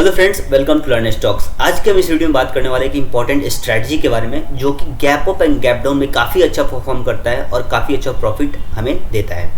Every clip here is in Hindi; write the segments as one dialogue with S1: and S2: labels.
S1: Hello friends, welcome to learn stocks. आज के हम इस वीडियो में बात करने वाले एक इंपॉर्टेंट स्ट्रैटेजी के बारे में जो कि gap up and gap down में काफ़ी अच्छा परफॉर्म करता है और काफ़ी अच्छा प्रॉफिट हमें देता है।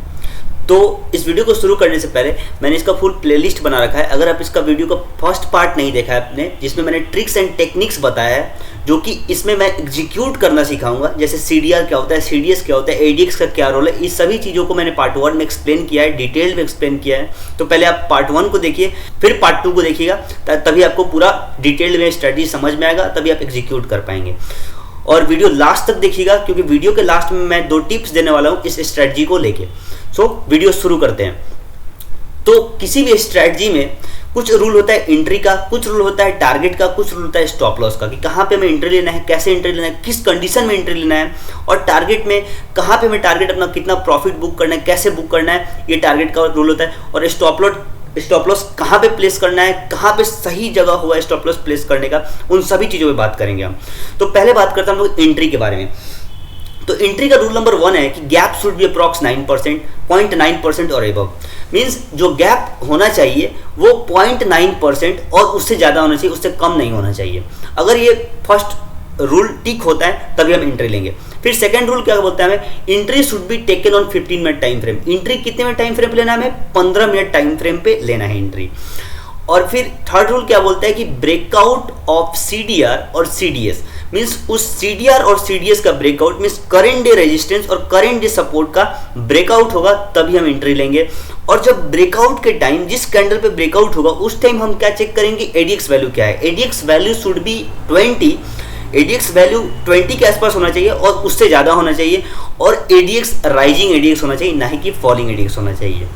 S1: तो इस वीडियो को शुरू करने से पहले मैंने इसका फुल प्लेलिस्ट बना रखा है। अगर आप इसका वीडियो का फर्स्ट पार्ट नहीं देखा है आपने, जिसमें मैंने ट्रिक्स एंड टेक्निक्स बताया है जो कि इसमें मैं एग्जीक्यूट करना सिखाऊंगा, जैसे CDR क्या होता है, CDS क्या होता है, ADX का क्या रोल है, इस सभी चीज़ों को मैंने पार्ट 1 में एक्सप्लेन किया है, डिटेल में एक्सप्लेन किया है। तो पहले आप पार्ट 1 को देखिए, फिर पार्ट 2 को देखिएगा, तभी आपको पूरा डिटेल में स्ट्रेटजी समझ में आएगा, तभी आप एग्जीक्यूट कर पाएंगे। और वीडियो लास्ट तक देखिएगा क्योंकि वीडियो के लास्ट में मैं 2 टिप्स देने वाला हूँ इस स्ट्रेटजी को लेके। सो वीडियो शुरू करते हैं। तो किसी भी स्ट्रेटजी में कुछ रूल होता है एंट्री का, कुछ रूल होता है टारगेट का, कुछ रूल होता है स्टॉप लॉस का, कि कहाँ पे हमें एंट्री लेना है, कैसे एंट्री लेना है, किस कंडीशन में एंट्री लेना है, और टारगेट में कहाँ पे हमें टारगेट अपना कितना प्रॉफिट बुक करना है, कैसे बुक करना है, ये टारगेट का रूल होता है। और स्टॉप लॉस कहाँ पे प्लेस करना है, कहाँ पे सही जगह हुआ स्टॉप लॉस प्लेस करने का, उन सभी चीज़ों पे बात करेंगे हम। तो पहले बात करते हैं हम लोग एंट्री के बारे में। तो एंट्री का रूल नंबर 1 है कि गैप शुड बी अप्रॉक्स 9%, 0.9% और एबव। मीन्स जो गैप होना चाहिए वो 0.9% और उससे ज़्यादा होना चाहिए, उससे कम नहीं होना चाहिए। अगर ये फर्स्ट रूल टिक होता है तभी हम एंट्री लेंगे। फिर सेकंड रूल क्या बोलता है हमें, entry should be taken on 15 minute time frame. Entry कितने मिनट टाइम फ्रेम पे लेना है हमें? 15 मिनट टाइम फ्रेम पे लेना है एंट्री। और फिर थर्ड रूल क्या बोलता है कि ब्रेकआउट ऑफ CDR और CDS। मीन्स उस CDR और CDS का breakout means current day resistance और करेंट डे सपोर्ट का ब्रेकआउट होगा तभी हम एंट्री लेंगे। और जब ब्रेकआउट के टाइम जिस कैंडल पे ब्रेकआउट होगा उस टाइम हम क्या चेक करेंगे, ADX वैल्यू क्या है। ADX value should be 20, ADX value 20 के आसपास होना चाहिए और उससे ज़्यादा होना चाहिए। और ADX राइजिंग ADX होना चाहिए, ना ही कि फॉलिंग ADX होना चाहिए।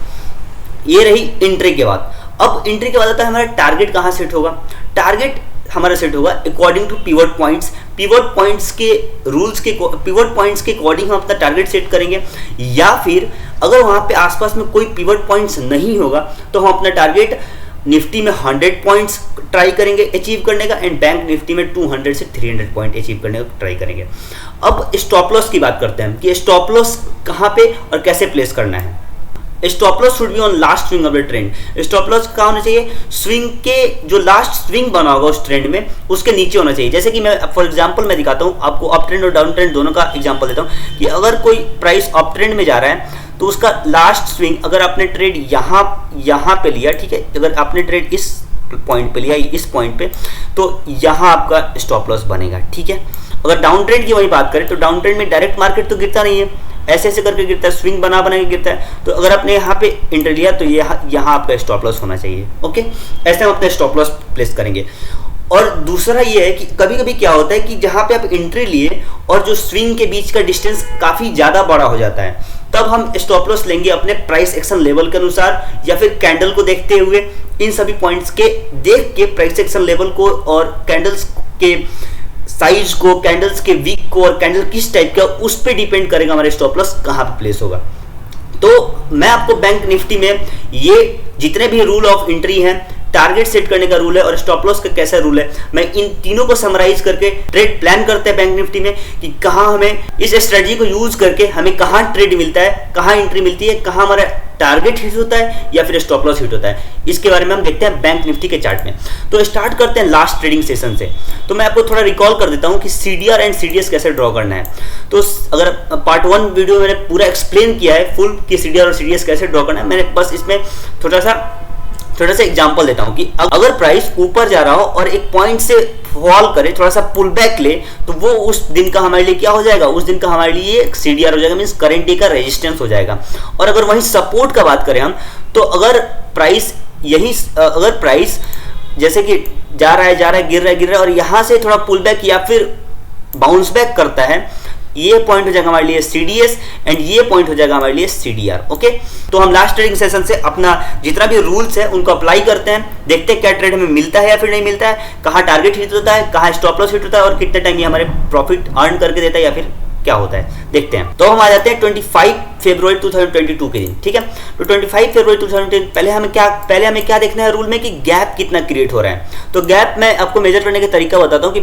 S1: ये रही एंट्री के बाद। अब एंट्री के बाद आता है हमारा टारगेट कहाँ सेट होगा। टारगेट हमारा सेट होगा according to pivot points. Pivot points के रूल्स के पिवट पॉइंट्स के अकॉर्डिंग हम अपना टारगेट सेट करेंगे, या फिर अगर वहाँ पे आसपास में कोई पिवट पॉइंट्स नहीं होगा तो हम अपना टारगेट निफ्टी में 100 पॉइंट्स ट्राई करेंगे अचीव करने का, एंड बैंक निफ्टी में 200 से 300 पॉइंट अचीव करने का ट्राई करेंगे। अब स्टॉप लॉस की बात करते हैं कि स्टॉप लॉस कहाँ पे और कैसे प्लेस करना है। Stop loss should be on last swing of the trend. Stop loss कहाँ होना चाहिए? स्विंग के जो लास्ट स्विंग बना होगा उस ट्रेंड में उसके नीचे होना चाहिए। जैसे कि मैं फॉर एग्जांपल मैं दिखाता हूँ आपको, अप ट्रेंड और डाउन ट्रेंड दोनों का एग्जांपल देता हूँ कि अगर कोई प्राइस अप ट्रेंड में जा रहा है तो उसका लास्ट स्विंग, अगर आपने ट्रेड यहाँ पे लिया, ठीक है, अगर आपने ट्रेड इस पॉइंट पे लिया, इस पॉइंट पे, तो यहाँ आपका स्टॉप लॉस बनेगा, ठीक है। अगर डाउन ट्रेंड की वही बात करें तो डाउन ट्रेंड में डायरेक्ट मार्केट तो गिरता नहीं है, ऐसे ऐसे करके गिरता है, स्विंग बना के गिरता है। तो अगर आपने यहाँ पे एंट्री लिया तो यहाँ आपका स्टॉप लॉस होना चाहिए। ओके, ऐसे हम अपने स्टॉप लॉस प्लेस करेंगे। और दूसरा ये है कि कभी कभी क्या होता है कि जहाँ पे आप एंट्री लिए और जो स्विंग के बीच का डिस्टेंस काफ़ी ज़्यादा बड़ा हो जाता है, तब हम स्टॉप लॉस लेंगे अपने प्राइस एक्शन लेवल के अनुसार, या फिर कैंडल को देखते हुए, इन सभी पॉइंट्स के देख के प्राइस एक्शन लेवल को और कैंडल्स के साइज को, कैंडल्स के वीक को, और कैंडल किस टाइप का, उस पे डिपेंड करेगा हमारे स्टॉप लॉस कहाँ पे प्लेस होगा। तो मैं आपको बैंक निफ्टी में ये जितने भी रूल ऑफ एंट्री हैं, टारगेट सेट करने का रूल है और स्टॉप लॉस का कैसा रूल है, मैं इन तीनों को समराइज करके ट्रेड प्लान करते हैं बैंक निफ्टी में कि कहाँ हमें इस स्ट्रेटजी को यूज करके हमें कहाँ ट्रेड मिलता है, कहाँ एंट्री मिलती है, कहाँ हमारा टारगेट हिट होता है या फिर स्टॉप लॉस हिट होता है। इसके बारे में हम देखते हैं बैंक निफ्टी के चार्ट में। तो स्टार्ट करते हैं लास्ट ट्रेडिंग सेशन से। तो मैं आपको थोड़ा रिकॉल कर देता हूँ कि CDR एंड CDS कैसे ड्रॉ करना है। तो अगर पार्ट 1 वीडियो में मैंने पूरा एक्सप्लेन किया है फुल कि CDR और CDS कैसे ड्रॉ करना है, मैंने बस इसमें थोड़ा सा एग्जांपल देता हूं कि अगर प्राइस ऊपर जा रहा हो और एक पॉइंट से फॉल करे, थोड़ा सा पुल बैक ले, तो वो उस दिन का हमारे लिए क्या हो जाएगा? उस दिन का हमारे लिए CDR हो जाएगा, मींस करंट डे का रेजिस्टेंस हो जाएगा। और अगर वहीं सपोर्ट का बात करें हम, तो अगर प्राइस जैसे कि जा रहा है, गिर रहा है और यहां से थोड़ा पुल बैक या फिर बाउंस बैक करता है, ये पॉइंट हो जाएगा हमारे लिए CDS एंड ये पॉइंट हो जाएगा हमारे लिए CDR। ओके, तो हम लास्ट ट्रेडिंग सेशन से अपना जितना भी रूल्स है उनको अप्लाई करते हैं, देखते हैं क्या ट्रेड हमें मिलता है या फिर नहीं मिलता है, कहाँ टारगेट हिट होता है, कहाँ स्टॉप लॉस हिट होता है, और कितने टाइम ये हमारे प्रॉफिट अर्न करके देता है या फिर क्या होता है, देखते हैं। तो हम आ जाते हैं 25 फरवरी 2022 के दिन, ठीक है। तो 25 फरवरी 2022 पहले हमें क्या देखना है रूल में कि गैप कितना क्रिएट हो रहा है। तो गैप मैं आपको मेजर करने का तरीका बताता हूँ कि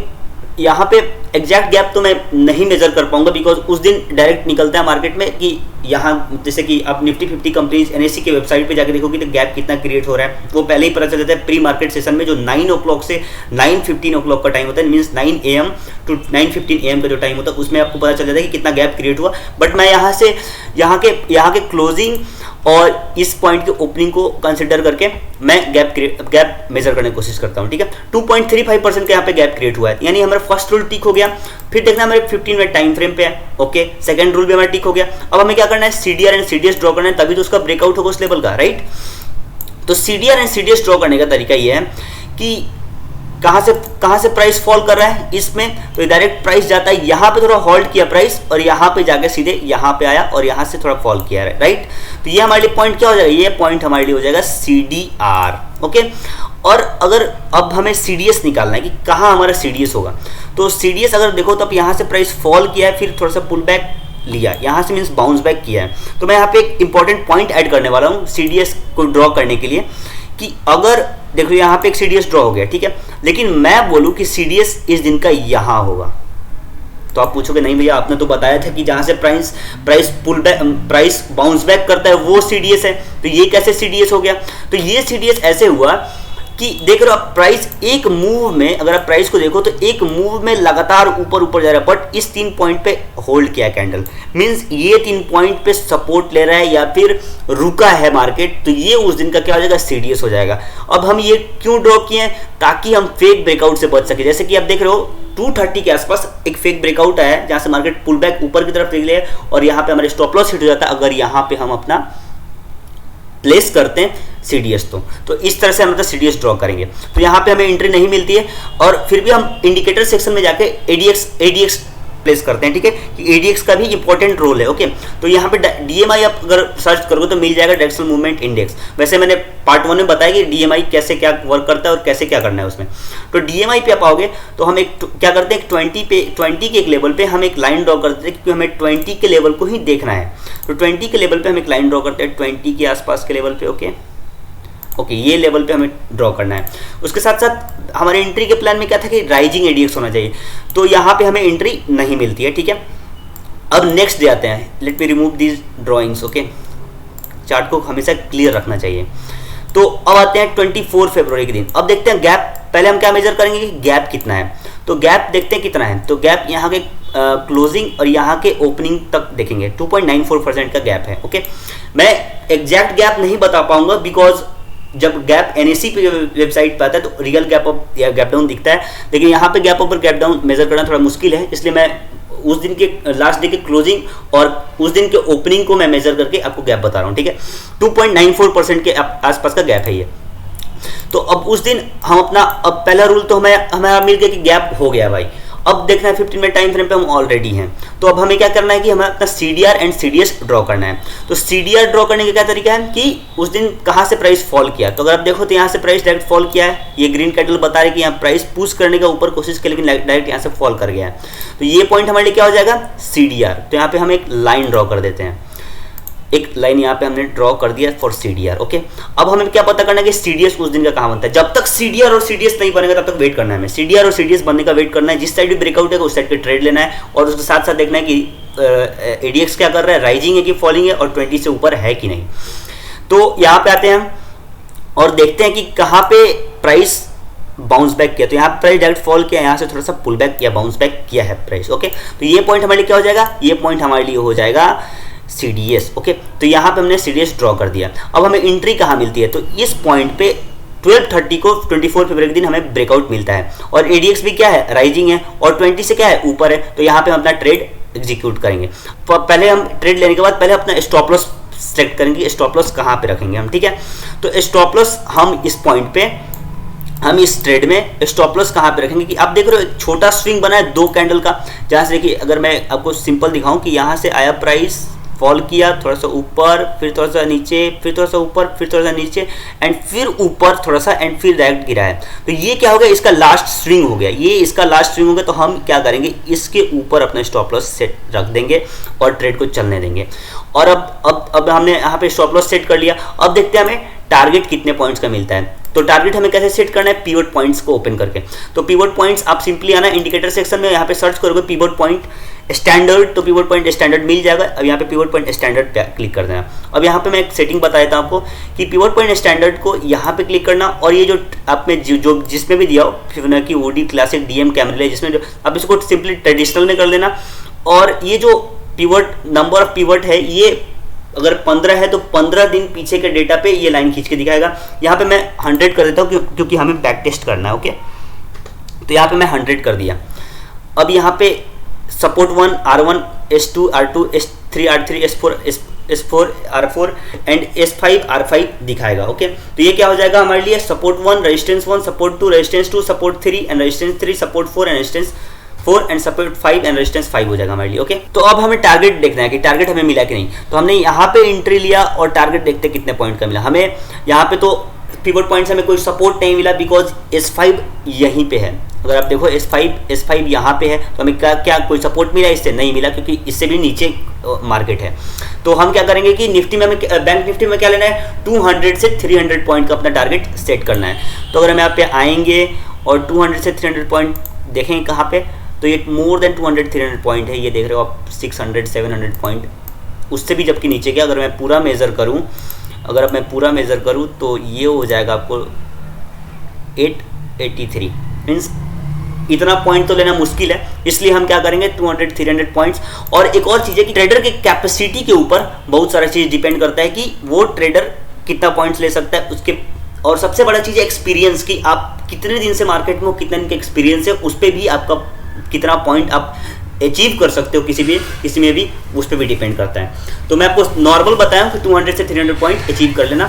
S1: यहाँ पे एग्जैक्ट गैप तो मैं नहीं मेजर कर पाऊंगा, बिकॉज उस दिन डायरेक्ट निकलता है मार्केट में कि यहाँ जैसे कि आप निफ्टी 50 कंपनीज NSE के वेबसाइट पे जाकर देखोगे तो गैप कितना क्रिएट हो रहा है वो पहले ही पता चल जाता है प्री मार्केट सेशन में, जो 9 o'clock से 9:15 o'clock का टाइम होता है, मीन्स 9 AM टू 9:15 AM का जो टाइम होता है उसमें आपको पता चल जाता है कि कितना गैप क्रिएट हुआ। बट मैं यहाँ के क्लोजिंग और इस पॉइंट के ओपनिंग को कंसिडर करके मैं गैप मेजर करने की कोशिश करता हूँ, ठीक है। 2.35% का यहाँ पे गैप क्रिएट हुआ है, यानी हमारा फर्स्ट रूल टिक हो गया। फिर देखना हमारे 15 मिनट टाइम फ्रेम पे है, ओके, सेकंड रूल भी हमारा टिक हो गया। अब हमें क्या करना है, CDR एंड CDS ड्रॉ करना है, तभी तो उसका ब्रेकआउट होगा उस लेवल का, राइट। तो CDR एंड CDS ड्रॉ करने का तरीका ये है कि कहां से प्राइस फॉल कर रहा है इसमें, तो डायरेक्ट प्राइस जाता है यहाँ पे, थोड़ा होल्ड किया प्राइस और यहाँ पे जाके सीधे यहाँ पे आया और यहाँ से थोड़ा फॉल किया है, राइट। तो ये हमारे लिए पॉइंट क्या हो जाएगा, ये पॉइंट हमारे लिए हो जाएगा CDR, ओके। और अगर अब हमें CDS निकालना है कि कहाँ हमारा CDS होगा, तो CDS अगर देखो तो अब यहाँ से प्राइस फॉल किया है, फिर थोड़ा सा पुल बैक लिया, यहाँ से मीन्स बाउंस बैक किया है। तो मैं यहाँ पे एक इंपॉर्टेंट पॉइंट ऐड करने वाला हूँ CDS को ड्रॉ करने के लिए, कि अगर देखो यहाँ पे एक CDS ड्रॉ हो गया, ठीक है, लेकिन मैं बोलूँ कि CDS इस दिन का यहाँ होगा, तो आप पूछोगे नहीं भैया आपने तो बताया था कि जहाँ से प्राइस बाउंस बैक करता है वो CDS है, तो ये कैसे CDS हो गया। तो ये CDS ऐसे हुआ कि देख रहे हो आप, प्राइस एक मूव में, अगर आप प्राइस को देखो तो एक मूव में लगातार ऊपर ऊपर जा रहा है, बट इस 3 पॉइंट पे होल्ड किया कैंडल, मींस ये 3 पॉइंट पे सपोर्ट ले रहा है या फिर रुका है मार्केट, तो ये उस दिन का क्या हो जाएगा, CDS हो जाएगा। अब हम ये क्यों ड्रॉ किए हैं, ताकि हम फेक ब्रेकआउट से बच सके। जैसे कि आप देख रहे हो 230 के आसपास एक फेक ब्रेकआउट आया है, जहां से मार्केट पुल बैक ऊपर की तरफ निकले और यहाँ पे हमारे स्टॉप लॉस हिट हो जाता है अगर यहाँ पे हम अपना प्लेस करते हैं CDS। तो इस तरह से हम CDS ड्रॉ करेंगे, तो यहाँ पे हमें एंट्री नहीं मिलती है और फिर भी हम इंडिकेटर सेक्शन में जाके ADX प्लेस करते हैं, ठीक है, कि ADX का भी इंपॉर्टेंट रोल है, ओके। तो यहाँ पे DMI आप अगर सर्च करोगे तो मिल जाएगा, डायरेक्शनल मूवमेंट इंडेक्स। वैसे मैंने पार्ट 1 में बताया कि DMI कैसे क्या वर्क करता है और कैसे क्या करना है उसमें। तो DMI पे आप आओगे तो हम एक क्या करते हैं, 20 के एक लेवल पे हम एक लाइन ड्रॉ करते हैं, क्योंकि हमें 20 के लेवल को ही देखना है। तो 20 के लेवल पे हम एक लाइन ड्रॉ करते हैं, 20 के आसपास के लेवल पे, ओके, ये लेवल पे हमें ड्रॉ करना है। उसके साथ साथ हमारे एंट्री के प्लान में क्या था कि राइजिंग ADX होना चाहिए, तो यहाँ पे हमें एंट्री नहीं मिलती है, ठीक है। अब नेक्स्ट डे आते हैं, let me remove these drawings, okay. Chart को हमेशा क्लियर रखना चाहिए। तो अब आते हैं 24 फरवरी के दिन। अब देखते हैं गैप, पहले हम क्या मेजर करेंगे कि गैप कितना है, तो गैप देखते हैं कितना है। तो गैप यहाँ के क्लोजिंग और यहाँ के ओपनिंग तक देखेंगे, 2.94% का गैप है, ओके। मैं एग्जैक्ट गैप नहीं बता पाऊंगा, बिकॉज जब गैप NSE पे वेबसाइट पे आता है तो रियल गैप अप या गैप डाउन दिखता है, लेकिन यहाँ पे गैप अप और गैप डाउन मेजर करना थोड़ा मुश्किल है, इसलिए मैं उस दिन के लास्ट डे के क्लोजिंग और उस दिन के ओपनिंग को मैं मेजर करके आपको गैप बता रहा हूँ, ठीक है। 2.94% के आसपास का गैप है ये। तो अब उस दिन हम अपना, अब पहला रूल तो हमें मिल गया कि गैप हो गया भाई। अब देखना है 15 मिनट टाइम फ्रेम पे हम ऑलरेडी हैं, तो अब हमें क्या करना है कि हमें अपना CDR एंड CDS ड्रॉ करना है। तो CDR ड्रॉ करने का क्या तरीका है कि उस दिन कहाँ से प्राइस फॉल किया, तो अगर आप देखो तो यहाँ से प्राइस डायरेक्ट फॉल किया है, ये ग्रीन कैंडल बता रहे कि यहाँ प्राइस पुश करने का ऊपर कोशिश की, लेकिन डायरेक्ट यहाँ से फॉल कर गया है, तो ये पॉइंट हमारे लिए क्या हो जाएगा, CDR। तो यहाँ पे हम एक लाइन ड्रॉ कर देते हैं, एक लाइन यहाँ पे हमने ड्रॉ कर दिया फॉर CDR, ओके। अब हमें क्या पता करना है कि CDS उस दिन का कहाँ बनता है। जब तक CDR और CDS नहीं बनेगा तब तक वेट करना है हमें, CDR और CDS बनने का वेट करना है। जिस साइड भी ब्रेकआउट है उस साइड पे ट्रेड लेना है, और उसके साथ साथ देखना है कि ADX क्या कर रहा है, राइजिंग है कि फॉलिंग है, और 20 से ऊपर है कि नहीं। तो यहाँ पे आते हैं और देखते हैं कि कहाँ पे प्राइस बाउंस बैक किया। तो यहाँ पे प्राइस डायरेक्ट फॉल किया, यहाँ से थोड़ा सा पुल बैक किया, बाउंस बैक किया है प्राइस, ओके। तो ये पॉइंट हमारे लिए क्या हो जाएगा, ये पॉइंट हमारे लिए हो जाएगा CDS, ओके। तो यहाँ पे हमने CDS ड्रॉ कर दिया। अब हमें एंट्री कहाँ मिलती है, तो इस पॉइंट पे 12:30 को 24 फरवरी के दिन हमें ब्रेकआउट मिलता है, और ADX भी क्या है, राइजिंग है, और 20 से क्या है, ऊपर है। तो यहाँ पे हम अपना ट्रेड एग्जीक्यूट करेंगे। तो पहले हम ट्रेड लेने के बाद पहले अपना स्टॉप लॉस सेलेक्ट करेंगे, स्टॉप लॉस कहाँ पे रखेंगे हम, ठीक है। तो स्टॉप लॉस हम इस पॉइंट पे, हम इस ट्रेड में स्टॉप लॉस कहाँ पे रखेंगे कि आप देख रहे हो एक छोटा स्विंग बना है 2 कैंडल का, जहाँ से देखिए, अगर मैं आपको सिंपल दिखाऊं कि यहाँ से आया प्राइस, फॉल किया, थोड़ा सा ऊपर, फिर थोड़ा सा नीचे, फिर थोड़ा सा ऊपर, फिर थोड़ा सा नीचे, एंड फिर ऊपर थोड़ा सा, एंड फिर डायरेक्ट गिरा है। तो ये क्या हो गया, इसका लास्ट स्विंग हो गया, ये इसका लास्ट स्विंग हो गया। तो हम क्या करेंगे, इसके ऊपर अपना स्टॉप लॉस सेट रख देंगे और ट्रेड को चलने देंगे। और अब हमने यहाँ पे स्टॉप लॉस सेट कर लिया। अब देखते हैं हमें टारगेट कितने पॉइंट्स का मिलता है। तो टारगेट हमें कैसे सेट करना है, पिवट पॉइंट्स को ओपन करके। तो पिवट पॉइंट्स आप सिंपली आना इंडिकेटर सेक्शन में, यहाँ पे सर्च करोगे पिवट पॉइंट स्टैंडर्ड, तो पिवट पॉइंट स्टैंडर्ड मिल जाएगा। अब यहाँ पे पिवट पॉइंट स्टैंडर्ड पे क्लिक कर देना। अब यहाँ पे मैं एक सेटिंग बता देता हूँ आपको कि पिवट पॉइंट स्टैंडर्ड को यहाँ पे क्लिक करना, और ये जो आप में जो जिसमें भी दिया हो फिबोनाची ओडी क्लासिक डीएम कैमरे, जिसमें जो आप इसको सिंपली ट्रेडिशनल में कर देना। और ये जो पिवट नंबर ऑफ पिवट है, ये अगर 15 है तो 15 दिन पीछे के डेटा पे ये लाइन खींच के दिखाएगा। यहाँ पे मैं 100 कर देता हूँ क्योंकि हमें बैक टेस्ट करना है। ओके, तो यहाँ पे मैं 100 कर दिया। अब यहाँ पे support 1 R1 S2 R2 S3 R3 S4 R4 and S5 R5 दिखाएगा। ओके, तो ये क्या हो जाएगा हमारे लिए, support 1 resistance 1 support 2 resistance 2 support 3 and resistance 3 support 4 and resistance 4 and support 5 and resistance 5 हो जाएगा हमारे लिए। ओके, तो अब हमें टारगेट देखना है कि टारगेट हमें मिला कि नहीं। तो हमने यहाँ पे एंट्री लिया और टारगेट देखते कितने पॉइंट का मिला हमें। यहाँ पे तो पिवट पॉइंट से हमें कोई सपोर्ट नहीं मिला बिकॉज S5 यहीं पे है। अगर आप देखो S5 यहाँ पे है, तो हमें क्या कोई सपोर्ट मिला, इससे नहीं मिला क्योंकि इससे भी नीचे मार्केट है। तो हम क्या करेंगे कि निफ्टी में हमें बैंक निफ्टी में क्या लेना है, 200 से 300 पॉइंट का अपना टारगेट सेट करना है। तो अगर हम यहाँ पे आएंगे और 200 से 300 पॉइंट देखेंगे कहाँ पे, तो ये मोर देन 200-300 पॉइंट है। ये देख रहे हो आप 600-700 पॉइंट, उससे भी जबकि नीचे गया। अगर मैं पूरा मेज़र करूं तो ये हो जाएगा आपको 883, मीन्स इतना पॉइंट तो लेना मुश्किल है। इसलिए हम क्या करेंगे 200-300 पॉइंट्स। और एक और चीज़ है कि ट्रेडर के कैपेसिटी के ऊपर बहुत सारा चीज़ डिपेंड करता है कि वो ट्रेडर कितना पॉइंट्स ले सकता है उसके। और सबसे बड़ा चीज़ है एक्सपीरियंस, की आप कितने दिन से मार्केट में हो, कितने दिन का एक्सपीरियंस है, उस पर भी आपका कितना पॉइंट आप अचीव कर सकते हो किसी में भी उस पर भी डिपेंड करता है। तो मैं आपको नॉर्मल बताया कि 200 से 300 पॉइंट अचीव कर लेना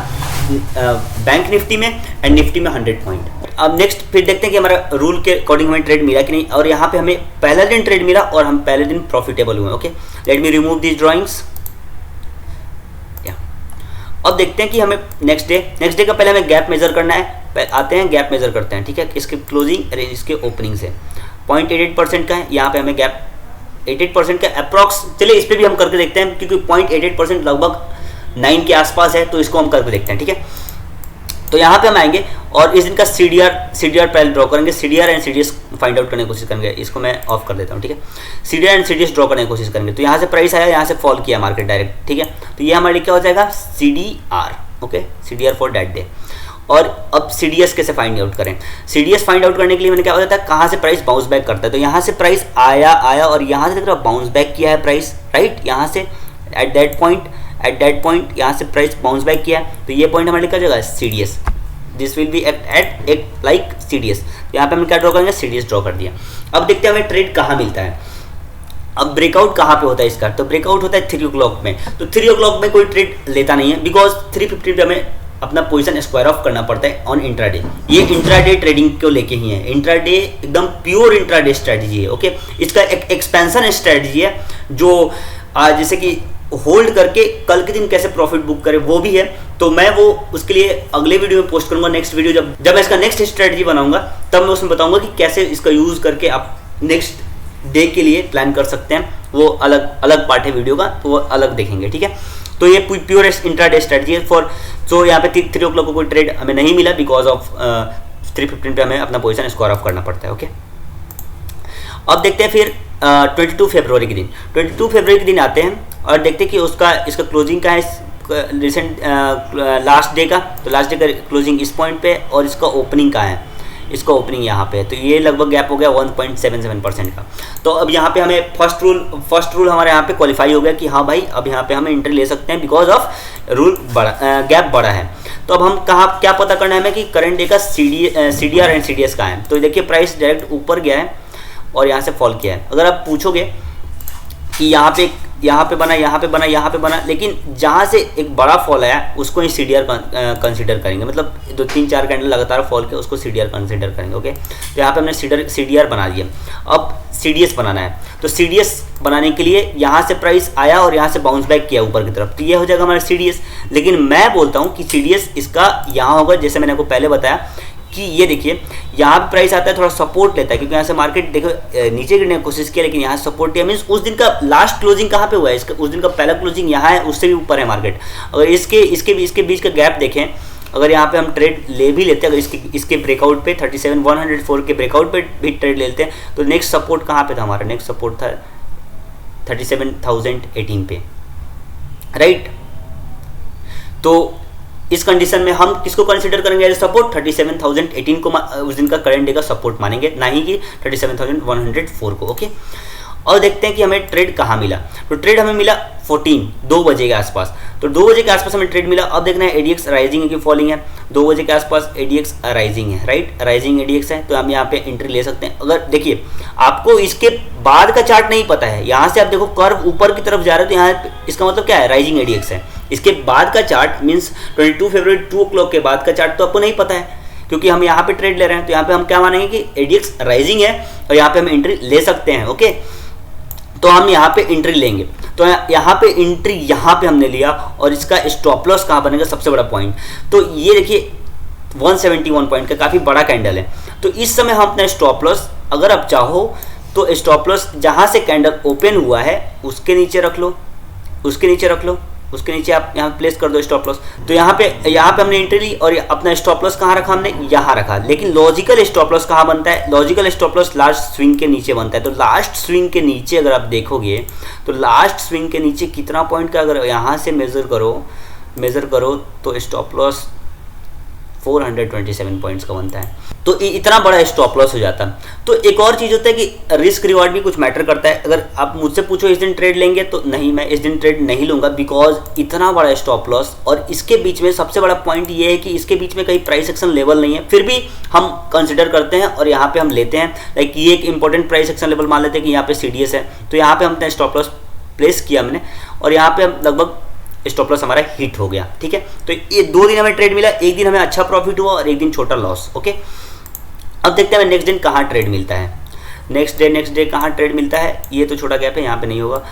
S1: बैंक निफ्टी में एंड निफ्टी में 100 पॉइंट। अब नेक्स्ट फिर देखते हैं कि हमारा रूल के अकॉर्डिंग हमें ट्रेड मिला कि नहीं। और यहाँ पे हमें पहला दिन ट्रेड मिला और हम पहले दिन प्रॉफिटेबल हुए। Okay, let me remove this drawings. अब देखते हैं कि हमें नेक्स्ट डे का पहले हमें गैप मेजर करना है। आते हैं गैप मेजर करते हैं, ठीक है, इसके क्लोजिंग अरे इसके ओपनिंग से 0.88% का है। यहाँ पे हमें गैप 88% का अप्रॉक्स, चलिए इस पर भी हम करके देखते हैं क्योंकि 0.88% लगभग 9 के आसपास है, तो इसको हम करके देखते हैं, ठीक है। तो यहाँ पे हम आएंगे और इस दिन का CDR पहले ड्रॉ करेंगे, CDR and CDS find out करने की कोशिश करेंगे। इसको मैं ऑफ कर देता हूँ, ठीक है। CDR एंड CDS ड्रॉ करने की कोशिश करेंगे। तो यहाँ से प्राइस आया, यहाँ से फॉल किया मार्केट डायरेक्ट, ठीक है। तो ये हमारे लिए क्या हो जाएगा, CDR, okay, CDR for that day. और अब CDS कैसे फाइंड आउट करें। CDS फाइंड आउट करने के लिए मैंने क्या हो जाता है, कहाँ से प्राइस बाउंस बैक करता है। तो यहाँ से प्राइस आया और यहाँ से देख रहा बाउंस बैक किया है प्राइस, राइट। यहाँ से एट दैट पॉइंट यहाँ से प्राइस बाउंस बैक किया है। तो ये पॉइंट हमारे लिए क्या जगह CDS, this will be act like CDS। यहाँ पे हम क्या ड्रॉ करेंगे, CDS ड्रॉ कर दिया। अब देखते हैं हमें ट्रेड कहाँ मिलता है। अब ब्रेकआउट कहाँ पे होता है इसका, तो ब्रेकआउट होता है 3 o'clock में। तो 3 o'clock में कोई ट्रेड लेता नहीं है बिकॉज 3:15 पे हमें अपना पोजीशन स्क्वायर ऑफ करना पड़ता है ऑन इंट्राडे। ये इंट्राडे ट्रेडिंग को लेके ही है। इंट्राडे एकदम प्योर इंट्राडे स्ट्रेटजी है, ओके। इसका एक एक्सपेंशन स्ट्रेटजी है जो जैसे कि होल्ड करके कल के दिन कैसे प्रॉफिट बुक करे वो भी है। तो मैं वो उसके लिए अगले वीडियो में पोस्ट करूंगा। नेक्स्ट वीडियो जब मैं इसका नेक्स्ट स्ट्रेटजी बनाऊंगा तब मैं उसमें बताऊंगा कि कैसे इसका यूज करके आप नेक्स्ट डे के लिए प्लान कर सकते हैं। वो अलग पार्ट है वीडियो का, तो वो अलग देखेंगे, ठीक है। तो ये प्योर इंट्राडे स्ट्रेटजी है फॉर। सो यहाँ पे 3 o'clock को कोई ट्रेड हमें नहीं मिला बिकॉज ऑफ 3:15 पे हमें अपना पोजीशन स्क्वायर ऑफ करना पड़ता है, ओके। अब देखते हैं फिर 22 फरवरी के दिन। 22 फरवरी के दिन आते हैं और देखते हैं कि इसका क्लोजिंग का है रिसेंट लास्ट डे का। तो लास्ट डे का क्लोजिंग इस पॉइंट पे और इसका ओपनिंग का है, इसका ओपनिंग यहाँ पे है। तो ये लगभग गैप हो गया 1.77% का। तो अब यहाँ पे हमें फर्स्ट रूल हमारे यहाँ पे क्वालिफाई हो गया कि हाँ भाई अब यहाँ पे हमें एंट्री ले सकते हैं बिकॉज ऑफ रूल गैप बड़ा है। तो अब हम क्या पता करना है हमें कि करंट डे का CDR एंड CDS का है। तो देखिए प्राइस डायरेक्ट ऊपर गया है और यहाँ से फॉल किया है। अगर आप पूछोगे कि यहाँ पे बना, लेकिन जहाँ से एक बड़ा फॉल आया उसको ही CDR कंसीडर करेंगे। मतलब 2-3-4 कैंडल लगातार फॉल के उसको CDR कंसीडर करेंगे, ओके। तो यहाँ पे हमने CDR बना दिया। अब CDS बनाना है। तो CDS बनाने के लिए यहाँ से प्राइस आया और यहाँ से बाउंस बैक किया ऊपर की तरफ, तो ये हो जाएगा हमारा CDS। लेकिन मैं बोलता हूँ कि CDS इसका यहाँ होगा, जैसे मैंने आपको पहले बताया कि ये देखिए यहाँ पे प्राइस आता है, थोड़ा सपोर्ट लेता है क्योंकि यहाँ से मार्केट देखो नीचे गिरने की कोशिश किया, लेकिन यहाँ सपोर्ट किया। मीन्स उस दिन का लास्ट क्लोजिंग कहाँ पे हुआ है, इसका उस दिन का पहला क्लोजिंग यहाँ है, उससे भी ऊपर है मार्केट। अगर इसके बीच का गैप देखें अगर यहाँ पे हम ट्रेड ले भी लेते हैं, अगर इसके ब्रेकआउट पे 37,104 के ब्रेकआउट पे भी ट्रेड ले लेते हैं, तो नेक्स्ट सपोर्ट कहाँ पे था हमारा? नेक्स्ट सपोर्ट था 37,018 पे, राइट। तो इस कंडीशन में हम किसको कंसीडर करेंगे एज सपोर्ट? 37,018 को उस दिन का करंट डे का सपोर्ट मानेंगे, ना ही कि 37,104 को, ओके। और देखते हैं कि हमें ट्रेड कहाँ मिला। तो ट्रेड हमें मिला 2 बजे के आसपास। तो 2 बजे के आसपास हमें ट्रेड मिला। अब देखना है एडीएक्स राइजिंग है कि फॉलिंग है। 2 बजे के आसपास एडीएक्स राइजिंग है, राइट, राइजिंग एडीएक्स है, तो हम यहाँ पे एंट्री ले सकते हैं। अगर देखिए आपको इसके बाद का चार्ट नहीं पता है, यहाँ से आप देखो कर्व ऊपर की तरफ जा रहे हो, तो यहाँ इसका मतलब क्या है? राइजिंग एडीएक्स है। इसके बाद का चार्ट मीन्स 22 फरवरी 2 o'clock के बाद का चार्ट तो आपको नहीं पता है, क्योंकि हम यहाँ पे ट्रेड ले रहे हैं। तो यहाँ पे हम क्या मानेंगे कि एडीएक्स राइजिंग है और यहाँ पे हम एंट्री ले सकते हैं, ओके। तो हम यहाँ पे एंट्री लेंगे। तो यहाँ पे एंट्री यहाँ पे हमने लिया, और इसका स्टॉप लॉस कहाँ बनेगा? सबसे बड़ा पॉइंट तो ये देखिए 171 पॉइंट का काफ़ी बड़ा कैंडल है। तो इस समय हम अपना स्टॉप लॉस, अगर आप चाहो तो स्टॉप लॉस जहाँ से कैंडल ओपन हुआ है उसके नीचे रख लो, उसके नीचे रख लो, उसके नीचे आप यहाँ प्लेस कर दो स्टॉप लॉस। तो यहाँ पे हमने एंट्री ली और अपना स्टॉप लॉस कहाँ रखा? हमने यहाँ रखा। लेकिन लॉजिकल स्टॉप लॉस कहाँ बनता है? Logical stop loss last swing के नीचे बनता है। तो लास्ट स्विंग के नीचे अगर आप देखोगे तो लास्ट स्विंग के नीचे कितना पॉइंट का, अगर यहाँ से मेजर करो तो स्टॉप लॉस 427 पॉइंट्स का बनता है। तो इतना बड़ा स्टॉप लॉस हो जाता है। तो एक और चीज़ होता है कि रिस्क रिवॉर्ड भी कुछ मैटर करता है। अगर आप मुझसे पूछो इस दिन ट्रेड लेंगे, तो नहीं, मैं इस दिन ट्रेड नहीं लूँगा, बिकॉज इतना बड़ा स्टॉप लॉस, और इसके बीच में सबसे बड़ा पॉइंट ये है कि इसके बीच में कहीं प्राइस एक्शन लेवल नहीं है। फिर भी हम कंसिडर करते हैं और यहाँ पे हम लेते हैं। लाइक ये एक इंपॉर्टेंट प्राइस एक्शन लेवल मान लेते हैं कि यहाँ पे CDS है, तो यहाँ पे हम अपना स्टॉप लॉस प्लेस किया हमने, और यहाँ पे हम लगभग स्टॉप लॉस हमारा हिट हो गया, ठीक है। तो ये 2 दिन हमें ट्रेड मिला, एक दिन हमें अच्छा प्रॉफिट हुआ और एक दिन छोटा लॉस, ओके। अब देखते हैं नेक्स्ट दिन कहाँ ट्रेड मिलता है। नेक्स्ट डे कहाँ ट्रेड मिलता है? ये तो छोटा गैप है, यहाँ पे नहीं होगा।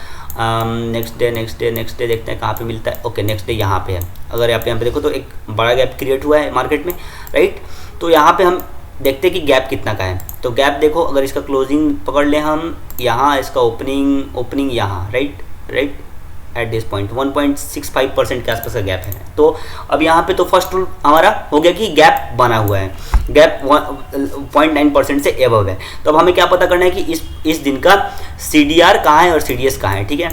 S1: नेक्स्ट डे देखते हैं कहाँ पे मिलता है। ओके, नेक्स्ट डे यहाँ पे है। अगर आप यहाँ पे देखो तो एक बड़ा गैप क्रिएट हुआ है मार्केट में, राइट। तो यहाँ पे हम देखते हैं कि गैप कितना का है। तो गैप देखो, अगर इसका क्लोजिंग पकड़ लें हम, यहाँ इसका ओपनिंग यहाँ, राइट एट दिस पॉइंट 1.65% के आसपास का गैप है। तो अब यहाँ पे तो फर्स्ट रूल हमारा हो गया कि गैप बना हुआ है, गैप 0.9% से एबव है। तो अब हमें क्या पता करना है कि इस दिन का CDR कहाँ है और CDS कहाँ है, ठीक है।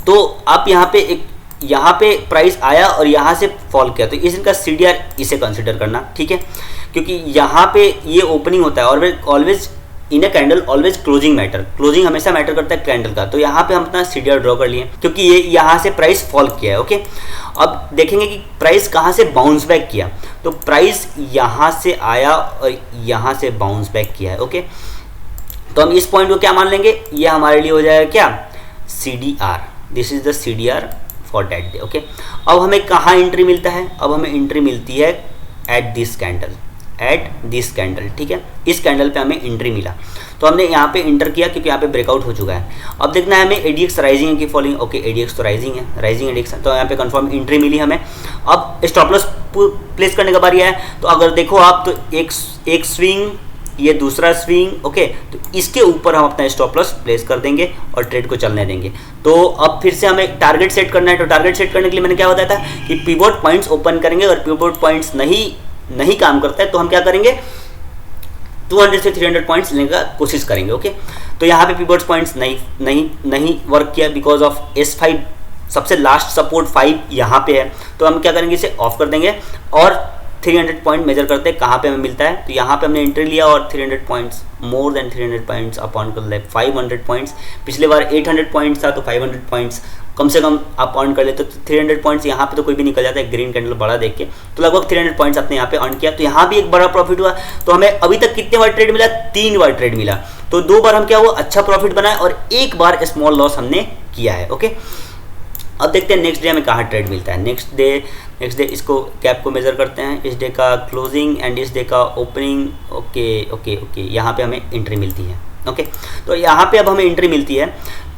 S1: तो आप यहाँ पे प्राइस आया और यहाँ से फॉल किया, तो इस दिन का CDR इसे कंसिडर करना, ठीक है, क्योंकि यहाँ पे ये ओपनिंग होता है। Always in a candle always closing matter, closing हमेशा मैटर करता है कैंडल का। तो यहाँ पे हम अपना CDR ड्रॉ कर लिए, क्योंकि ये यहाँ से प्राइस फॉल किया है, ओके। अब देखेंगे कि प्राइस कहाँ से बाउंस बैक किया। तो प्राइस यहाँ से आया और यहाँ से बाउंस बैक किया है, ओके। तो हम इस पॉइंट को क्या मान लेंगे? ये हमारे लिए हो जाएगा क्या? CDR, this is the CDR for that day, okay. अब हमें कहाँ एंट्री मिलता है? अब हमें एंट्री मिलती है एट दिस कैंडल, ठीक है। इस कैंडल पे हमें एंट्री मिला, तो हमने यहाँ पे इंटर किया क्योंकि यहाँ पे ब्रेकआउट हो चुका है। अब देखना है हमें ADX राइजिंग है कि फॉलिंग। ओके, ADX तो राइजिंग है, राइजिंग ADX है, तो यहाँ पे कंफर्म एंट्री मिली हमें। अब स्टॉप लॉस प्लेस करने का बारी है। तो अगर देखो आप, तो एक स्विंग, ये दूसरा स्विंग, ओके। तो इसके ऊपर हम अपना स्टॉप लॉस प्लेस कर देंगे और ट्रेड को चलने देंगे। तो अब फिर से हमें टारगेट सेट करना है। तो टारगेट सेट करने के लिए मैंने क्या बताया था कि पिवोट पॉइंट्स ओपन करेंगे, और पिवोट पॉइंट्स नहीं काम करता है तो हम क्या करेंगे? 200 से 300 पॉइंट्स लेने का कोशिश करेंगे, ओके। तो यहाँ पे पिवोट पॉइंट्स नहीं वर्क किया बिकॉज ऑफ S5, सबसे लास्ट सपोर्ट 5 यहाँ पे है। तो हम क्या करेंगे? इसे ऑफ कर देंगे और 300 पॉइंट मेजर करते हैं कहाँ पे हमें मिलता है। तो यहाँ पे हमने एंट्री लिया और 300 points, more than 300 points upon कर ले, 500 पॉइंट्स। पिछले बार 800 पॉइंट्स था, तो 500 पॉइंट्स कम से कम आप अर्न कर लेते। तो 300 पॉइंट्स यहाँ पे तो कोई भी निकल जाता है, ग्रीन कैंडल बड़ा देख के। तो लगभग 300 पॉइंट्स आपने यहाँ पे अर्न किया। तो यहाँ भी एक बड़ा प्रॉफिट हुआ। तो हमें अभी तक कितने बार ट्रेड मिला? 3 बार ट्रेड मिला। तो 2 बार हम क्या हुआ? अच्छा प्रॉफिट बनाया, और 1 बार स्मॉल लॉस हमने किया है, ओके। अब देखते हैं नेक्स्ट डे हमें कहाँ ट्रेड मिलता है। नेक्स्ट डे इसको गैप को मेजर करते हैं, इस डे का क्लोजिंग एंड इस डे का ओपनिंग, ओके। यहाँ पे हमें एंट्री मिलती है, ओके। तो यहाँ पे अब हमें एंट्री मिलती है।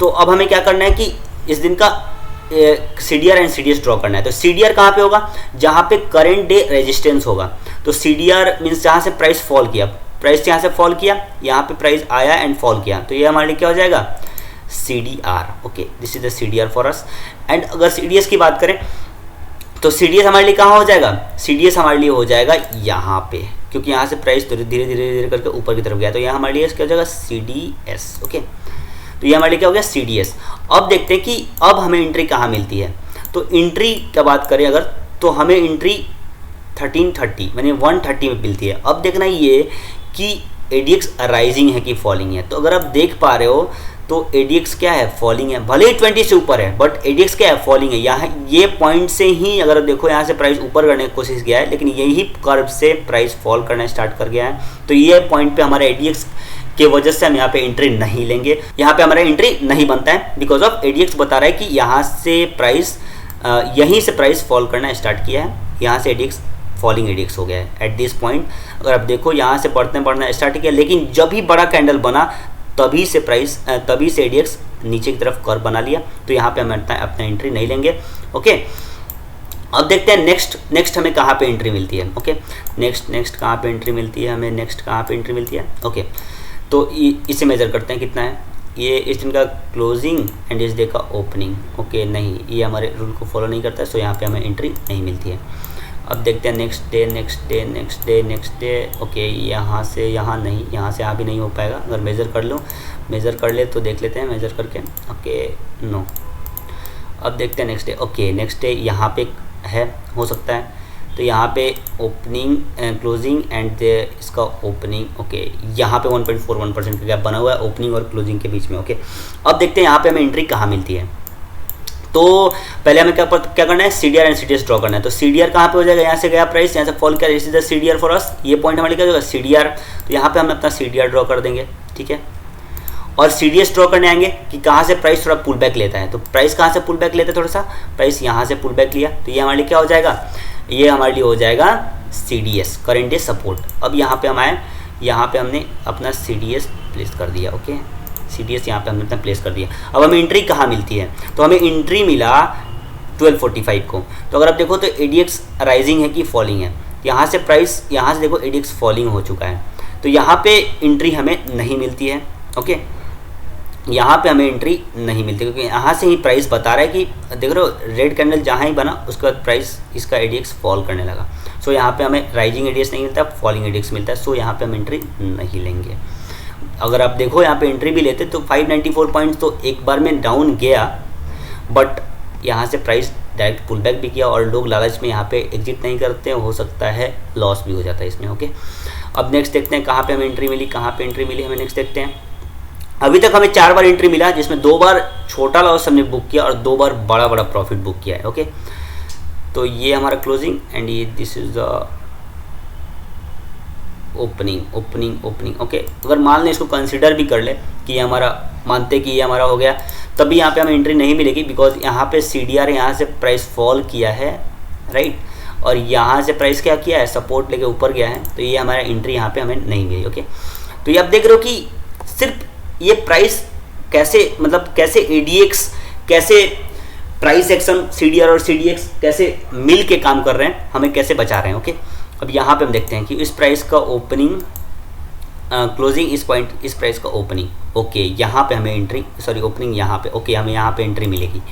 S1: तो अब हमें क्या करना है कि इस दिन का CDR एंड CDS ड्रॉ करना है। तो CDR कहाँ पे होगा? जहाँ पे करेंट डे रेजिस्टेंस होगा। तो CDR मीन्स जहाँ से प्राइस फॉल किया, यहाँ से फॉल किया, यहाँ पे प्राइस आया एंड फॉल किया, तो ये हमारे लिए क्या हो जाएगा? CDR, okay. This is the CDR for us. And अगर CDS की बात करें तो CDS हमारे लिए कहाँ हो जाएगा, CDS हमारे लिए हो जाएगा यहाँ पे, क्योंकि यहाँ से प्राइस धीरे धीरे धीरे धीरे करके ऊपर की तरफ गया, तो यहाँ हमारे लिए क्या हो जाएगा CDS। ओके, तो ये हमारे लिए क्या हो गया CDS। अब देखते हैं कि अब हमें एंट्री कहाँ मिलती है। तो एंट्री का बात करें अगर, तो हमें एंट्री 1330 यानी 130 में मिलती है। अब देखना ये कि ADX राइजिंग है कि फॉलिंग है। तो अगर आप देख पा रहे हो तो ADX क्या है, फॉलिंग है, भले ही 20 से ऊपर है बट ADX क्या है, फॉलिंग है। यहाँ ये पॉइंट से ही अगर देखो यहाँ से प्राइस ऊपर करने की कोशिश किया है, लेकिन यही कर्व से प्राइस फॉल करना स्टार्ट कर गया है। तो ये पॉइंट पे हमारा ADX के वजह से हम यहाँ पे एंट्री नहीं लेंगे, यहाँ पे हमारा एंट्री नहीं बनता है, बिकॉज ऑफ ADX बता रहा है कि यहाँ से प्राइस यहीं से प्राइस फॉल करना स्टार्ट किया है, यहाँ से ADX फॉलिंग ADX हो गया है एट दिस पॉइंट। अगर आप देखो यहाँ से बढ़ना स्टार्ट किया, लेकिन जब भी बड़ा कैंडल बना तभी से ADX नीचे की तरफ कर्व बना लिया, तो यहाँ पे हम अपना एंट्री नहीं लेंगे। ओके, अब देखते हैं नेक्स्ट हमें कहाँ पे एंट्री मिलती है। ओके, नेक्स्ट कहाँ पे एंट्री मिलती है हमें, नेक्स्ट कहाँ पे एंट्री मिलती है। ओके, तो इसे मेजर करते हैं कितना है, ये इस दिन का क्लोजिंग एंड इस डे का ओपनिंग। ओके, नहीं, ये हमारे रूल को फॉलो नहीं करता है, सो यहाँ पे हमें एंट्री नहीं मिलती है। अब देखते हैं नेक्स्ट डे। ओके, यहाँ से यहाँ नहीं, यहाँ से यहाँ भी नहीं हो पाएगा। अगर मेज़र कर ले तो देख लेते हैं मेज़र करके। Okay, no. अब देखते हैं next day. Okay, next day यहाँ पे है, हो सकता है, तो यहाँ पे ओपनिंग क्लोजिंग एंड इसका ओपनिंग। ओके, यहाँ पे 1.41% का गैप बना हुआ है ओपनिंग और क्लोजिंग के बीच में। ओके, अब देखते हैं यहाँ पे हमें एंट्री कहाँ मिलती है। तो पहले हमें क्या करना है, CDR एंड CDS ड्रॉ करना है। तो CDR कहाँ पे हो जाएगा, यहाँ से गया प्राइस, यहाँ से फॉल किया, this is the CDR for us. ये पॉइंट हमारे क्या होगा CDR, तो यहाँ पे हम अपना CDR ड्रॉ कर देंगे, ठीक है। और CDS ड्रॉ करने आएंगे कि कहाँ से प्राइस थोड़ा पुल बैक लेता है। तो प्राइस कहाँ से पुल बैक लेता है, थोड़ा सा प्राइस यहाँ से पुल बैक लिया, तो ये हमारे लिए क्या हो जाएगा, ये हमारे लिए हो जाएगा CDS, करेंट डे सपोर्ट। अब यहाँ पे हम आए, यहाँ पे हमने अपना CDS प्लेस कर दिया। ओके, CDS यहाँ पे हमने अपना प्लेस कर दिया। अब हमें एंट्री कहाँ मिलती है, तो हमें एंट्री मिला 1245 को। तो अगर आप देखो तो ADX राइजिंग है कि फॉलिंग है, यहाँ से प्राइस, यहाँ से देखो ADX फॉलिंग हो चुका है, तो यहाँ पे एंट्री हमें नहीं मिलती है। ओके, यहाँ पे हमें एंट्री नहीं मिलती, क्योंकि यहाँ से ही प्राइस बता रहा है कि देख रहे हो रेड कैंडल जहाँ ही बना उसके बाद प्राइस इसका ADX फॉल करने लगा। सो यहाँ पे हमें राइजिंग ADX नहीं मिलता, फॉलिंग ADX मिलता है, सो यहाँ पे हम एंट्री नहीं लेंगे। अगर आप देखो यहाँ पे एंट्री भी लेते तो 594 पॉइंट्स तो एक बार में डाउन गया, बट यहाँ से प्राइस डायरेक्ट पुल बैक भी किया और लोग लालच में यहाँ पे एग्जिट नहीं करते हैं, हो सकता है लॉस भी हो जाता है इसमें। ओके, अब नेक्स्ट देखते हैं कहाँ पे हमें एंट्री मिली, हमें नेक्स्ट देखते हैं। अभी तक हमें 4 बार एंट्री मिला, जिसमें 2 बार छोटा लॉस हमने बुक किया और 2 बार बड़ा प्रॉफिट बुक किया है। ओके, तो ये हमारा क्लोजिंग एंड ये this is the opening. Okay, अगर मान लें इसको कंसिडर भी कर ले कि ये हमारा, मानते कि ये हमारा हो गया, तभी यहाँ पे हमें एंट्री नहीं मिलेगी, बिकॉज यहाँ पे CDR यहाँ से प्राइस फॉल किया है, राइट, और यहाँ से प्राइस क्या किया है, सपोर्ट लेके ऊपर गया है, तो ये हमारा एंट्री यहाँ पे हमें नहीं मिली। ओके, तो ये आप देख रहे हो कि सिर्फ ये प्राइस कैसे, मतलब कैसे ADX, कैसे प्राइस एक्शन CDR और CDX कैसे मिल के काम कर रहे हैं, हमें कैसे बचा रहे हैं। ओके, अब यहाँ पे हम देखते हैं कि इस प्राइस का ओपनिंग क्लोजिंग, इस प्राइस का ओपनिंग। ओके, यहाँ पे हमें एंट्री, सॉरी ओपनिंग यहाँ पे। ओके, हमें यहाँ पे एंट्री मिलेगी।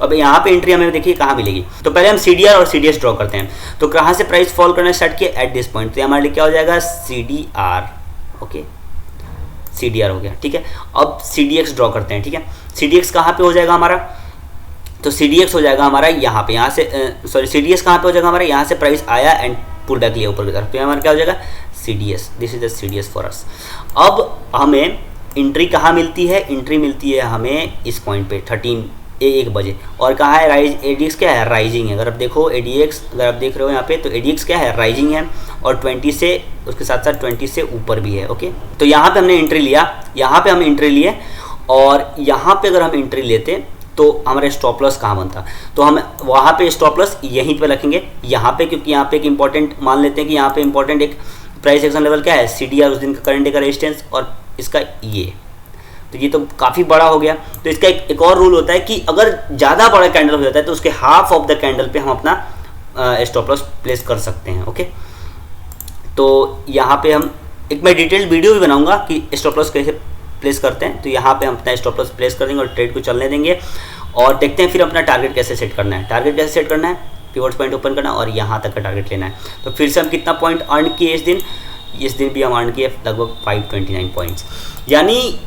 S1: अब यहाँ पे एंट्री हमें देखिए कहाँ मिलेगी, तो पहले हम CDR और CDS ड्रॉ करते हैं। तो कहाँ से प्राइस फॉल करना स्टार्ट किया, एट दिस पॉइंट, तो हमारे लिए क्या हो जाएगा CDR। ओके, CDR हो गया, ठीक है। अब CDX ड्रॉ करते हैं, ठीक है। CDX कहाँ पे हो जाएगा हमारा, तो CDX हो जाएगा हमारा यहाँ पे, यहाँ से सॉरी CDS कहाँ पे हो जाएगा हमारा, यहाँ से प्राइस आया एंड पुल बैक लिया ऊपर की तरफ, तो हमारा क्या हो जाएगा CDS, this is the CDS for us. अब हमें एंट्री कहाँ मिलती है, एंट्री मिलती है हमें इस पॉइंट पे 1 बजे, और कहाँ है ADX क्या है, राइजिंग है। अगर आप देखो ADX, अगर आप देख रहे हो यहाँ पे, तो ADX क्या है, राइजिंग है, और 20 से उसके साथ साथ 20 से ऊपर भी है। ओके, तो यहाँ पे हमने एंट्री लिया, यहाँ पे हम एंट्री लिए, और यहाँ पे अगर हम एंट्री लेते तो हमारे स्टॉप लॉस कहाँ बनता, तो हम वहाँ पे स्टॉप लॉस यहीं पे रखेंगे, यहाँ पे, क्योंकि यहाँ पे एक इंपॉर्टेंट, मान लेते हैं कि यहाँ पे इंपॉर्टेंट एक प्राइस एक्शन लेवल क्या है, CDR उस दिन का करंट डे का रेजिस्टेंस, और इसका ये, तो ये तो काफ़ी बड़ा हो गया। तो इसका एक और रूल होता है कि अगर ज़्यादा बड़ा कैंडल हो जाता है तो उसके हाफ ऑफ द कैंडल पे हम अपना स्टॉप लॉस प्लेस कर सकते हैं। ओके, तो यहाँ पे हम एक मैं डिटेल्ड वीडियो भी बनाऊंगा कि स्टॉप लॉस कैसे प्लेस करते हैं। तो यहाँ पे हम अपना स्टॉप लॉस प्लेस कर देंगे और ट्रेड को चलने देंगे, और देखते हैं फिर अपना टारगेट कैसे सेट करना है। टारगेट कैसे सेट करना है, पिवट पॉइंट ओपन करना और यहाँ तक का टारगेट लेना है। तो फिर से हम कितना पॉइंट अर्न किए इस दिन भी हम अर्न किए लगभग 529 पॉइंट्स। यानी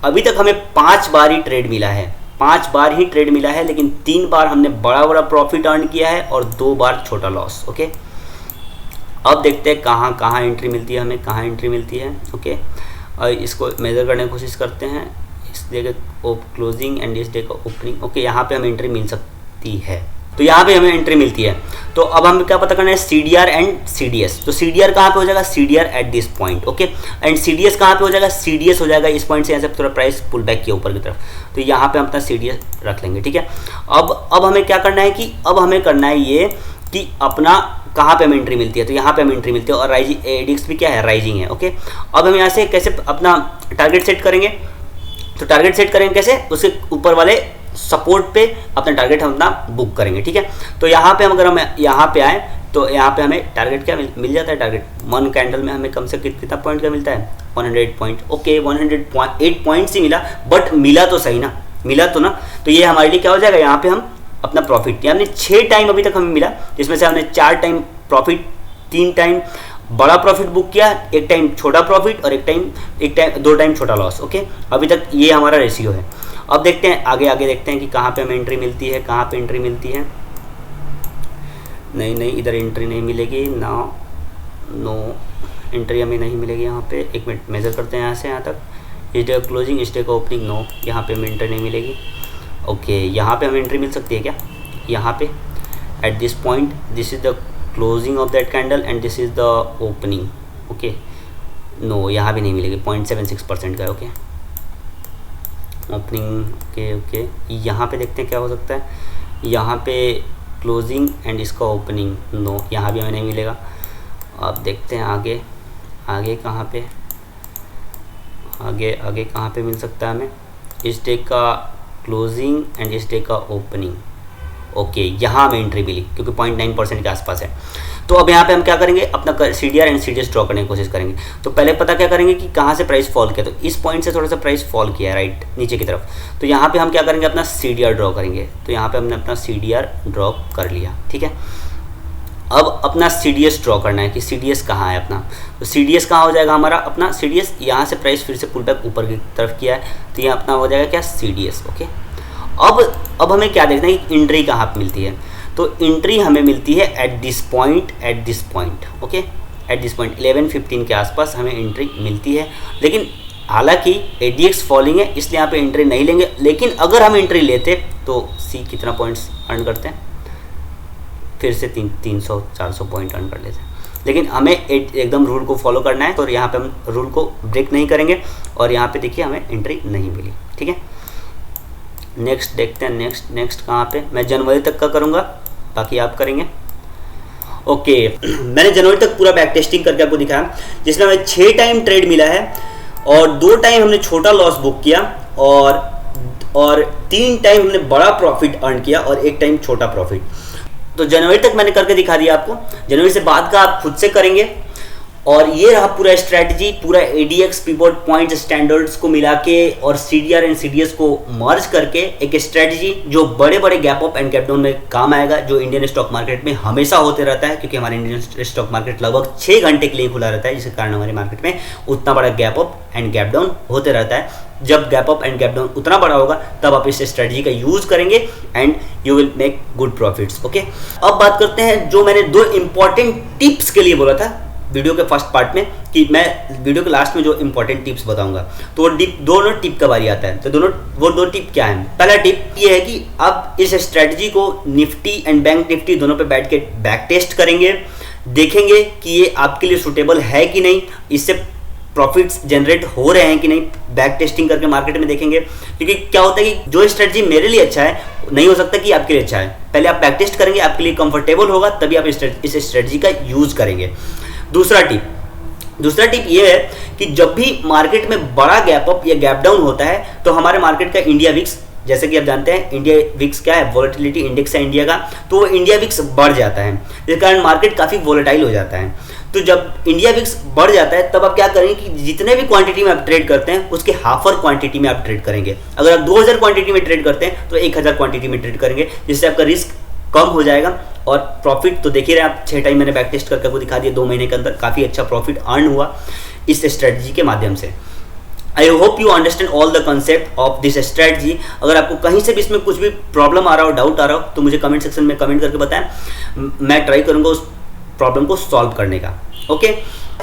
S1: अभी तक हमें 5 बार ही ट्रेड मिला है, 5 बार ही ट्रेड मिला है, लेकिन 3 बार हमने बड़ा प्रॉफिट अर्न किया है और 2 बार छोटा लॉस। ओके, अब देखते हैं कहाँ एंट्री मिलती है हमें, कहाँ एंट्री मिलती है। ओके, और इसको मेज़र करने की कोशिश करते हैं, इस डे का क्लोजिंग एंड इस डे का ओपनिंग। ओके, यहाँ पे हमें एंट्री मिल सकती है, तो यहाँ पे हमें एंट्री मिलती है। तो अब हमें क्या पता करना है, CDR एंड CDS। तो CDR कहाँ पे हो जाएगा, CDR eight this point. Okay, and CDS कहाँ पे हो जाएगा, CDS हो जाएगा इस पॉइंट से, यहाँ से थोड़ा प्राइस पुल बैक किया ऊपर की तरफ, तो यहाँ पे हम अपना CDS रख लेंगे। ठीक है, अब हमें क्या करना है कि अब हमें करना है ये कि अपना कहाँ पे हमें एंट्री मिलती है, तो यहाँ पे हमें एंट्री मिलती है और ADX भी क्या है, राइजिंग है। ओके, अब हम यहाँ से कैसे अपना टारगेट सेट करेंगे, तो टारगेट सेट करेंगे कैसे, उसके ऊपर वाले सपोर्ट पे अपना टारगेट हम अपना बुक करेंगे। ठीक है, तो यहाँ पे अगर हम यहाँ पे आए तो यहाँ पे हमें टारगेट क्या मिल जाता है, टारगेट 1 कैंडल में हमें कम से कम कितना पॉइंट का मिलता है, 108 पॉइंट। ओके, 108 पॉइंट्स ही मिला, बट मिला तो सही ना, मिला तो ना, तो ये हमारे लिए क्या हो जाएगा, यहाँ पे हम अपना प्रॉफिट, यानी 6 टाइम अभी तक हमें मिला, जिसमें से हमने 4 टाइम प्रॉफिट, 3 टाइम बड़ा प्रॉफिट बुक किया, 1 टाइम छोटा प्रॉफिट और 2 टाइम छोटा लॉस। ओके, अभी तक ये हमारा रेशियो है। अब देखते हैं आगे देखते हैं कि कहाँ पे हमें एंट्री मिलती है, कहाँ पे एंट्री मिलती है। नहीं, इधर एंट्री नहीं मिलेगी ना, नो एंट्री हमें नहीं मिलेगी यहाँ पे। 1 मिनट मेज़र करते हैं यहाँ से यहाँ तक, इस डे का क्लोजिंग, इस डे का ओपनिंग, नो, यहाँ पे हमें एंट्री नहीं मिलेगी। ओके, यहाँ पे हमें एंट्री मिल सकती है क्या, यहाँ पे at this point, this is the closing of that candle and this is the opening. Okay, no, यहाँ भी नहीं मिलेगी, 0.76% का। Okay, opening. ओके, यहाँ पे देखते हैं क्या हो सकता है, यहाँ पे क्लोजिंग एंड इसका ओपनिंग, नो, यहाँ भी हमें नहीं मिलेगा। अब देखते हैं आगे कहाँ पे, आगे कहाँ पे मिल सकता है हमें, इस डे का क्लोजिंग एंड इस डे का ओपनिंग। ओके, यहाँ हमें एंट्री मिली क्योंकि 0.9% के आसपास है। तो अब यहाँ पे हम क्या करेंगे, अपना CDR एंड CDS ड्रॉ करने की कोशिश करेंगे। तो पहले पता क्या करेंगे कि कहाँ से प्राइस फॉल किया, तो इस पॉइंट से थोड़ा सा प्राइस फॉल किया है, राइट, नीचे की तरफ। तो यहाँ पे हम क्या करेंगे, अपना CDR ड्रॉ करेंगे। तो यहाँ पे हमने अपना CDR ड्रॉ कर लिया। ठीक है, अब अपना CDS ड्रॉ करना है कि CDS कहाँ है अपना, तो CDS कहाँ हो जाएगा हमारा, अपना CDS यहाँ से प्राइस फिर से पुल बैक ऊपर की तरफ किया है, तो यहाँ अपना हो जाएगा क्या, CDS। ओके, अब हमें क्या देखना है कि एंट्री कहाँ पे मिलती है, तो एंट्री हमें मिलती है eight this point. Okay, eight this point 11:15 के आसपास हमें एंट्री मिलती है। लेकिन हालांकि ADX फॉलिंग है, इसलिए यहाँ पे एंट्री नहीं लेंगे, लेकिन अगर हम एंट्री लेते तो कितना पॉइंट्स अर्न करते हैं, फिर से 300-400 पॉइंट अर्न कर लेते हैं। लेकिन हमें एकदम रूल को फॉलो करना है, तो यहाँ पे हम रूल को ब्रेक नहीं करेंगे और यहाँ पे देखिए हमें एंट्री नहीं मिली। ठीक है, नेक्स्ट देखते हैं, नेक्स्ट कहाँ पे, मैं जनवरी तक का करूँगा, बाकी आप करेंगे। ओके, मैंने जनवरी तक पूरा बैक टेस्टिंग करके आपको दिखाया, जिसमें हमें 6 टाइम ट्रेड मिला है और 2 टाइम हमने छोटा लॉस बुक किया और 3 टाइम हमने बड़ा प्रॉफिट अर्न किया और 1 टाइम छोटा प्रॉफिट। तो जनवरी तक मैंने करके दिखा दिया आपको, जनवरी से बाद का आप खुद से करेंगे। और ये रहा पूरा स्ट्रैटेजी, पूरा ADX पिवट पॉइंट स्टैंडर्ड्स को मिला के और CDR एंड CDS को मर्ज करके एक स्ट्रैटेजी जो बड़े बड़े gap up and gap down में काम आएगा, जो इंडियन स्टॉक मार्केट में हमेशा होते रहता है, क्योंकि हमारे इंडियन स्टॉक मार्केट लगभग 6 घंटे के लिए खुला रहता है, जिसके कारण हमारे मार्केट में उतना बड़ा gap up and gap down होते रहता है। जब gap up and gap down उतना बड़ा होगा तब आप इस स्ट्रैटेजी का यूज करेंगे and you will make good profits. Okay, अब बात करते हैं जो मैंने 2 इंपॉर्टेंट टिप्स के लिए बोला था वीडियो के फर्स्ट पार्ट में, कि मैं वीडियो के लास्ट में जो इंपॉर्टेंट टिप्स बताऊंगा, तो दोनों टिप का बारी आता है। तो वो दो टिप क्या है, पहला टिप ये है कि आप इस स्ट्रेटजी को निफ्टी एंड बैंक निफ्टी दोनों पे बैठ के बैक टेस्ट करेंगे, देखेंगे कि ये आपके लिए सूटेबल है कि नहीं, इससे प्रॉफिट्स जनरेट हो रहे हैं कि नहीं, बैक टेस्टिंग करके मार्केट में देखेंगे। क्योंकि क्या होता है कि जो स्ट्रेटजी मेरे लिए अच्छा है नहीं हो सकता कि आपके लिए अच्छा है। पहले आप बैक टेस्ट करेंगे, आपके लिए कंफर्टेबल होगा, तभी आप इस स्ट्रेटजी का यूज करेंगे। दूसरा टिप ये है कि जब भी मार्केट में बड़ा गैप अप या गैप डाउन होता है तो हमारे मार्केट का इंडिया विक्स, जैसे कि आप जानते हैं इंडिया विक्स क्या है, वॉलेटिलिटी इंडेक्स है इंडिया का, तो वो इंडिया विक्स बढ़ जाता है, जिस कारण मार्केट काफ़ी वॉलेटाइल हो जाता है। तो जब इंडिया विक्स बढ़ जाता है तब आप क्या करेंगे कि जितने भी क्वांटिटी में आप ट्रेड करते हैं उसके हाफर क्वांटिटी में आप ट्रेड करेंगे। अगर आप 2000 क्वांटिटी में ट्रेड करते हैं तो 1000 क्वांटिटी में ट्रेड करेंगे, जिससे आपका रिस्क कम हो जाएगा। और प्रॉफिट तो देख ही रहे आप, 6 टाइम मैंने बैक टेस्ट करके आपको दिखा दिया, 2 महीने के अंदर काफ़ी अच्छा प्रॉफिट अर्न हुआ इस स्ट्रेटजी के माध्यम से। I hope you understand all the concept of this strategy. अगर आपको कहीं से भी इसमें कुछ भी प्रॉब्लम आ रहा हो, डाउट आ रहा हो, तो मुझे कमेंट सेक्शन में कमेंट करके बताएं, मैं ट्राई करूंगा उस प्रॉब्लम को सॉल्व करने का। ओके,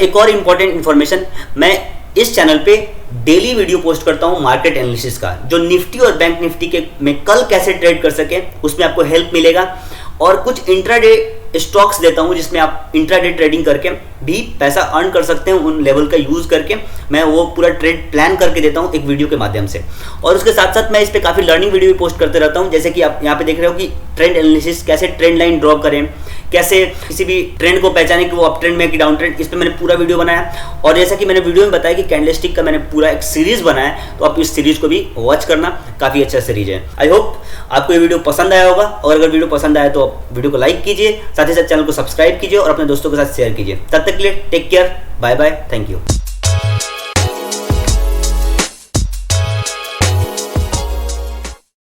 S1: एक और इम्पॉर्टेंट इन्फॉर्मेशन, मैं इस चैनल पे डेली वीडियो पोस्ट करता हूं मार्केट एनालिसिस का, जो निफ्टी और बैंक निफ्टी के में कल कैसे ट्रेड कर सके उसमें आपको हेल्प मिलेगा। और कुछ इंट्राडे स्टॉक्स देता हूं जिसमें आप इंट्राडे ट्रेडिंग करके भी पैसा अर्न कर सकते हैं, उन लेवल का यूज करके मैं वो पूरा ट्रेड प्लान करके देता हूं एक वीडियो के माध्यम से। और उसके साथ साथ मैं इस पे काफ़ी लर्निंग वीडियो भी पोस्ट करते रहता हूं, जैसे कि आप यहाँ पे देख रहे हो कि ट्रेंड एनालिसिस, कैसे ट्रेंड लाइन ड्रॉ करें, कैसे किसी भी ट्रेंड को पहचाने कि वो अप ट्रेंड में कि डाउन ट्रेंड, इस पर मैंने पूरा वीडियो बनाया। और जैसा कि मैंने वीडियो में बताया कि कैंडलस्टिक का मैंने पूरा एक सीरीज बनाया है, तो आप इस सीरीज को भी वॉच करना, काफ़ी अच्छा सीरीज है। आई होप आपको ये वीडियो पसंद आया होगा, और अगर वीडियो पसंद आया तो आप वीडियो को लाइक कीजिए, साथ ही साथ चैनल को सब्सक्राइब कीजिए और अपने दोस्तों के साथ शेयर कीजिए। तब तक के लिए take care, bye bye, thank you.